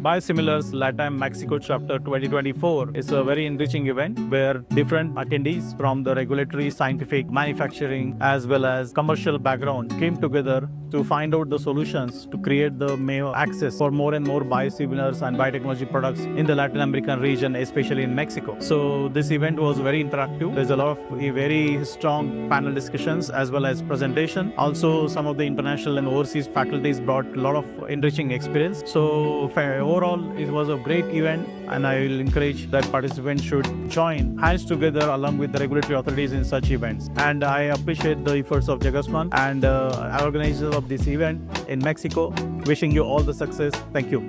Biosimilars LatAm Mexico Chapter 2024 is a very enriching event where different attendees from the regulatory, scientific, manufacturing, as well as commercial background came together to find out the solutions to create the access for more and more biosimilars and biotechnology products in the Latin American region, especially in Mexico. So this event was very interactive. There's a lot of very strong panel discussions as well as presentation. Also, some of the international and overseas faculties brought a lot of enriching experience. So overall, it was a great event, and I will encourage that participants should join hands together along with the regulatory authorities in such events. And I appreciate the efforts of Jagasman and organizers of this event in Mexico. Wishing you all the success. Thank you.